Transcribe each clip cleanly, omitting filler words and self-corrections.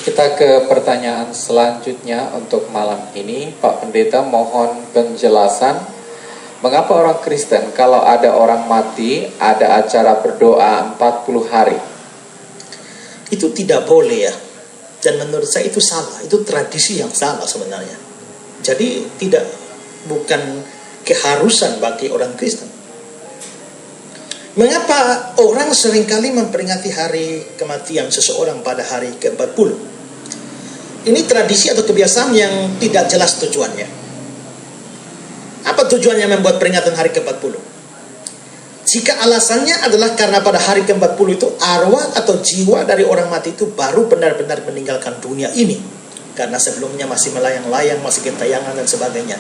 Kita ke pertanyaan selanjutnya untuk malam ini. Pak Pendeta, mohon penjelasan mengapa orang Kristen kalau ada orang mati ada acara berdoa 40 hari? Itu tidak boleh ya. Dan menurut saya itu salah. Itu tradisi yang salah sebenarnya. Jadi bukan keharusan bagi orang Kristen. Mengapa orang seringkali memperingati hari kematian seseorang pada hari ke-40? Ini tradisi atau kebiasaan yang tidak jelas tujuannya. Apa tujuannya membuat peringatan hari ke-40? Jika alasannya adalah karena pada hari ke-40 itu arwah atau jiwa dari orang mati itu baru benar-benar meninggalkan dunia ini. Karena sebelumnya masih melayang-layang, masih gentayangan dan sebagainya.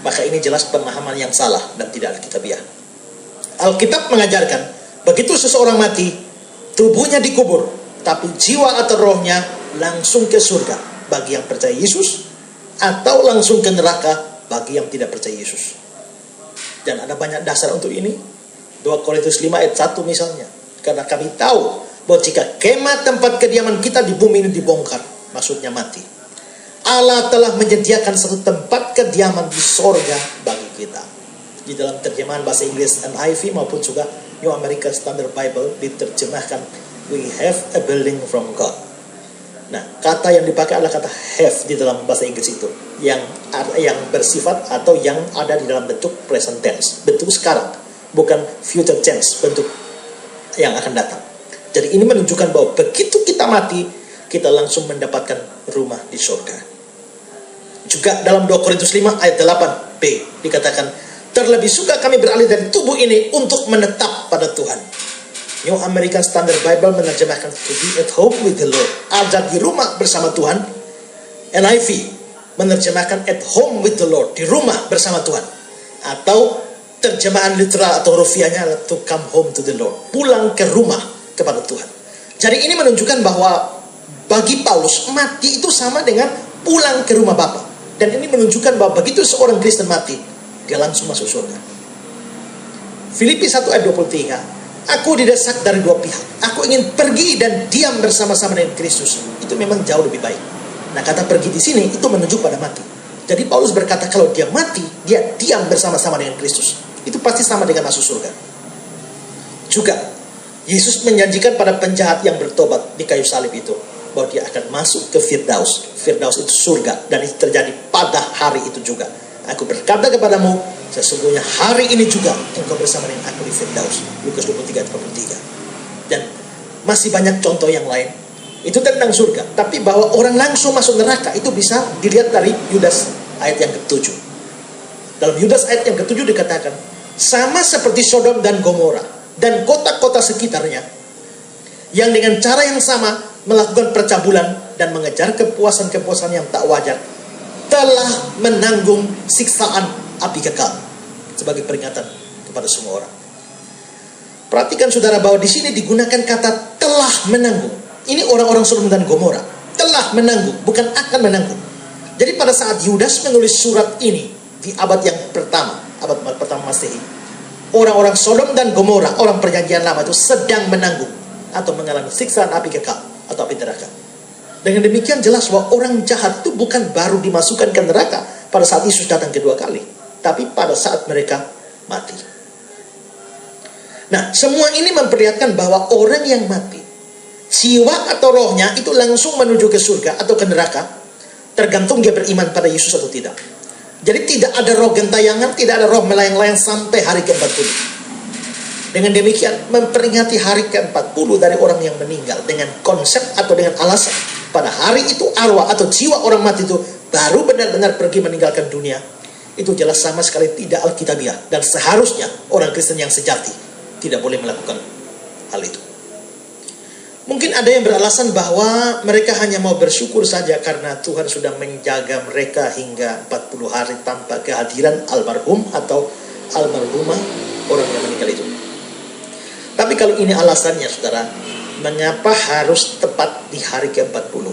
Maka ini jelas pemahaman yang salah dan tidak alkitabiah. Alkitab mengajarkan, begitu seseorang mati, tubuhnya dikubur, tapi jiwa atau rohnya langsung ke surga bagi yang percaya Yesus, atau langsung ke neraka bagi yang tidak percaya Yesus. Dan ada banyak dasar untuk ini. 2 Korintus 5 ayat 1 misalnya. Karena kami tahu bahwa jika kemah tempat kediaman kita di bumi ini dibongkar, maksudnya mati, Allah telah menyediakan satu tempat kediaman di sorga bagi kita. Di dalam terjemahan bahasa Inggris NIV maupun juga New American Standard Bible diterjemahkan, we have a building from God. Nah, kata yang dipakai adalah kata have di dalam bahasa Inggris itu, yang bersifat atau yang ada di dalam bentuk present tense, bentuk sekarang, bukan future tense, bentuk yang akan datang. Jadi ini menunjukkan bahwa begitu kita mati, kita langsung mendapatkan rumah di surga. Juga dalam 2 Korintus 5 ayat 8b dikatakan, terlebih suka kami beralih dari tubuh ini untuk menetap pada Tuhan. New American Standard Bible menerjemahkan to be at home with the Lord, ada di rumah bersama Tuhan. NIV menerjemahkan at home with the Lord, di rumah bersama Tuhan. Atau terjemahan literal atau rufiahnya adalah to come home to the Lord, pulang ke rumah kepada Tuhan. Jadi ini menunjukkan bahwa bagi Paulus mati itu sama dengan pulang ke rumah Bapa. Dan ini menunjukkan bahwa begitu seorang Kristen mati, dia langsung masuk surga. Filipi 1 ayat 23, aku didesak dari dua pihak. Aku ingin pergi dan diam bersama-sama dengan Kristus. Itu memang jauh lebih baik. Nah, kata pergi di sini itu menunjuk pada mati. Jadi Paulus berkata kalau dia mati, dia diam bersama-sama dengan Kristus. Itu pasti sama dengan masuk surga. Juga Yesus menjanjikan pada penjahat yang bertobat di kayu salib itu bahwa dia akan masuk ke Firdaus. Firdaus itu surga, dan itu terjadi pada hari itu juga. Aku berkata kepadamu, sesungguhnya hari ini juga engkau bersama dengan aku di Firdaus. Lukas 23 ayat 43. Dan masih banyak contoh yang lain. Itu tentang surga. Tapi bahwa orang langsung masuk neraka itu bisa dilihat dari Yudas ayat yang ke-7. Dalam Yudas ayat yang ke-7 dikatakan, sama seperti Sodom dan Gomora dan kota-kota sekitarnya, yang dengan cara yang sama melakukan percabulan dan mengejar kepuasan-kepuasan yang tak wajar, telah menanggung siksaan api kekal sebagai peringatan kepada semua orang. Perhatikan saudara bahwa di sini digunakan kata telah menanggung. Ini orang-orang Sodom dan Gomora telah menanggung, bukan akan menanggung. Jadi pada saat Yudas menulis surat ini di abad yang pertama, abad pertama Masehi, orang-orang Sodom dan Gomora, orang perjanjian lama itu sedang menanggung atau mengalami siksaan api kekal atau api neraka. Dengan demikian jelas bahwa orang jahat itu bukan baru dimasukkan ke neraka pada saat Yesus datang kedua kali, tapi pada saat mereka mati. Nah, semua ini memperlihatkan bahwa orang yang mati, jiwa atau rohnya itu langsung menuju ke surga atau ke neraka, tergantung dia beriman pada Yesus atau tidak. Jadi tidak ada roh gentayangan, tidak ada roh melayang-layang sampai hari ke-40. Dengan demikian, memperingati hari ke-40 dari orang yang meninggal dengan konsep atau dengan alasan pada hari itu arwah atau jiwa orang mati itu baru benar-benar pergi meninggalkan dunia, itu jelas sama sekali tidak alkitabiah, dan seharusnya orang Kristen yang sejati tidak boleh melakukan hal itu. Mungkin ada yang beralasan bahwa mereka hanya mau bersyukur saja karena Tuhan sudah menjaga mereka hingga 40 hari tanpa kehadiran almarhum atau almarhumah orang yang meninggal itu. Tapi kalau ini alasannya, saudara, mengapa harus tepat di hari ke-40?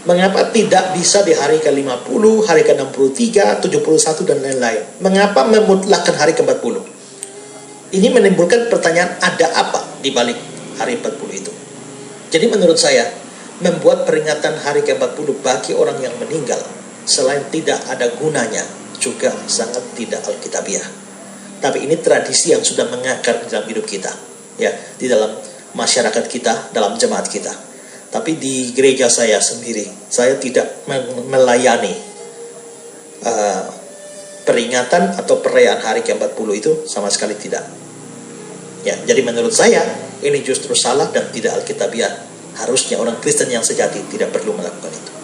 Mengapa tidak bisa di hari ke-50, hari ke-63, 71, dan lain-lain? Mengapa memutlakkan hari ke-40? Ini menimbulkan pertanyaan, ada apa di balik hari 40 itu? Jadi menurut saya, membuat peringatan hari ke-40 bagi orang yang meninggal selain tidak ada gunanya juga sangat tidak alkitabiah. Tapi ini tradisi yang sudah mengakar dalam hidup kita, ya, di dalam masyarakat kita, dalam jemaat kita. Tapi di gereja saya sendiri, saya tidak melayani peringatan atau perayaan hari ke-40 itu, sama sekali tidak. Ya, jadi menurut saya ini justru salah dan tidak alkitabiah. Harusnya orang Kristen yang sejati tidak perlu melakukan itu.